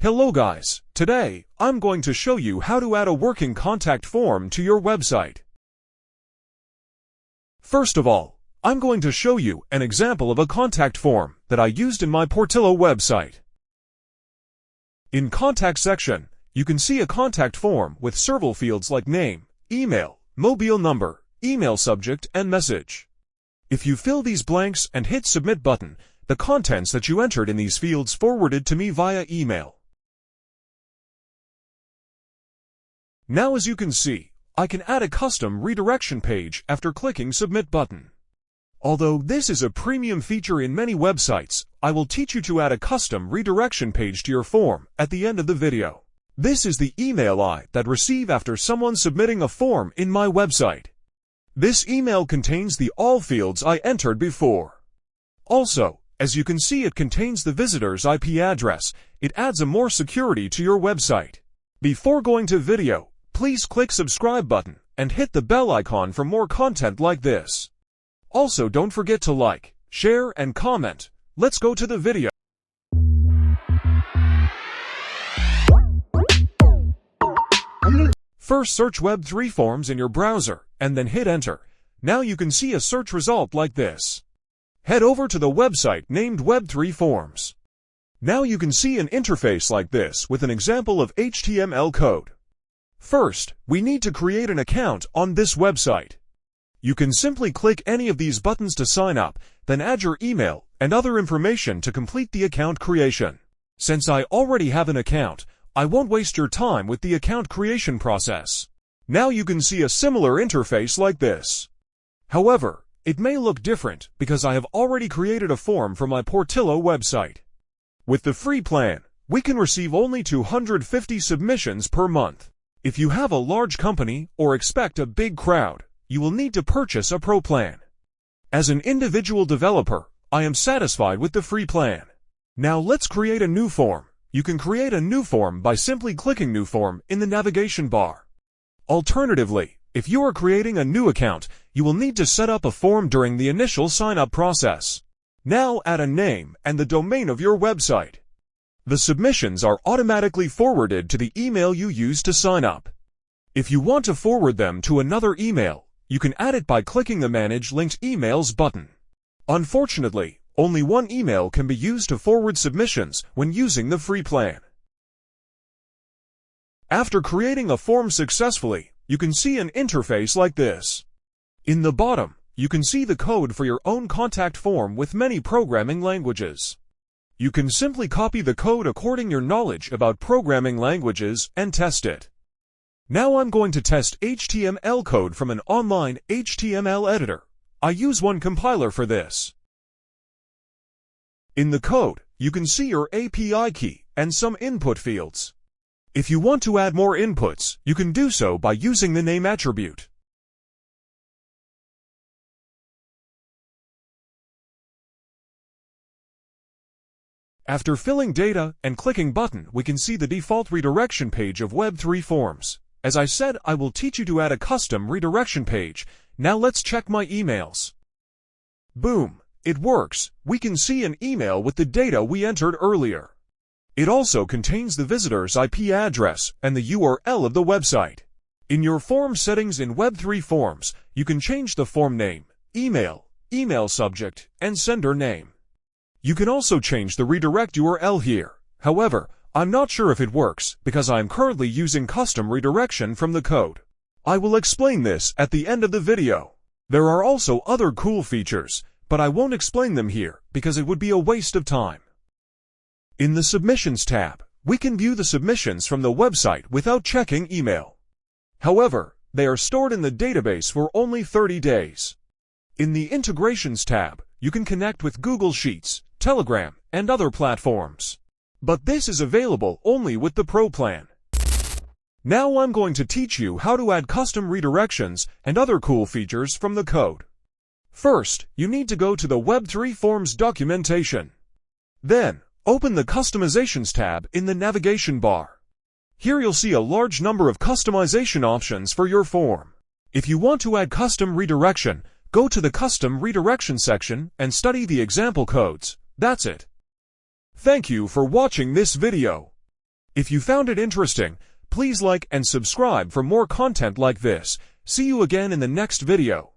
Hello guys, today I'm going to show you how to add a working contact form to your website. First of all, I'm going to show you an example of a contact form that I used in my Portillo website. In Contact section, you can see a contact form with several fields like name, email, mobile number, email subject, and message. If you fill these blanks and hit Submit button, the contents that you entered in these fields forwarded to me via email. Now as you can see, I can add a custom redirection page after clicking Submit button. Although this is a premium feature in many websites, I will teach you to add a custom redirection page to your form at the end of the video. This is the email that receive after someone submitting a form in my website. This email contains the all fields I entered before. Also, as you can see, it contains the visitor's IP address. It adds a more security to your website. Before going to video, please click subscribe button and hit the bell icon for more content like this. Also, don't forget to like, share, and comment. Let's go to the video. First, search Web3 Forms in your browser, and then hit enter. Now you can see a search result like this. Head over to the website named Web3 Forms. Now you can see an interface like this with an example of HTML code. First, we need to create an account on this website. You can simply click any of these buttons to sign up, then add your email and other information to complete the account creation. Since I already have an account, I won't waste your time with the account creation process. Now you can see a similar interface like this. However, it may look different because I have already created a form for my Portillo website. With the free plan, we can receive only 250 submissions per month. If you have a large company or expect a big crowd, you will need to purchase a pro plan. As an individual developer, I am satisfied with the free plan. Now let's create a new form. You can create a new form by simply clicking New Form in the navigation bar. Alternatively, if you are creating a new account, you will need to set up a form during the initial sign-up process. Now add a name and the domain of your website. The submissions are automatically forwarded to the email you used to sign up. If you want to forward them to another email, you can add it by clicking the Manage Linked Emails button. Unfortunately, only one email can be used to forward submissions when using the free plan. After creating a form successfully, you can see an interface like this. In the bottom, you can see the code for your own contact form with many programming languages. You can simply copy the code according to your knowledge about programming languages and test it. Now I'm going to test HTML code from an online HTML editor. I use one compiler for this. In the code, you can see your API key and some input fields. If you want to add more inputs, you can do so by using the name attribute. After filling data and clicking button, we can see the default redirection page of Web3 Forms. As I said, I will teach you to add a custom redirection page. Now let's check my emails. Boom! It works. We can see an email with the data we entered earlier. It also contains the visitor's IP address and the URL of the website. In your form settings in Web3 Forms, you can change the form name, email, email subject, and sender name. You can also change the redirect URL here. However, I'm not sure if it works because I am currently using custom redirection from the code. I will explain this at the end of the video. There are also other cool features, but I won't explain them here because it would be a waste of time. In the Submissions tab, we can view the submissions from the website without checking email. However, they are stored in the database for only 30 days. In the Integrations tab, you can connect with Google Sheets, Telegram, and other platforms. But this is available only with the Pro plan. Now I'm going to teach you how to add custom redirections and other cool features from the code. First, you need to go to the Web3 Forms documentation. Then, open the Customizations tab in the navigation bar. Here you'll see a large number of customization options for your form. If you want to add custom redirection, go to the Custom Redirection section and study the example codes. That's it. Thank you for watching this video. If you found it interesting, please like and subscribe for more content like this. See you again in the next video.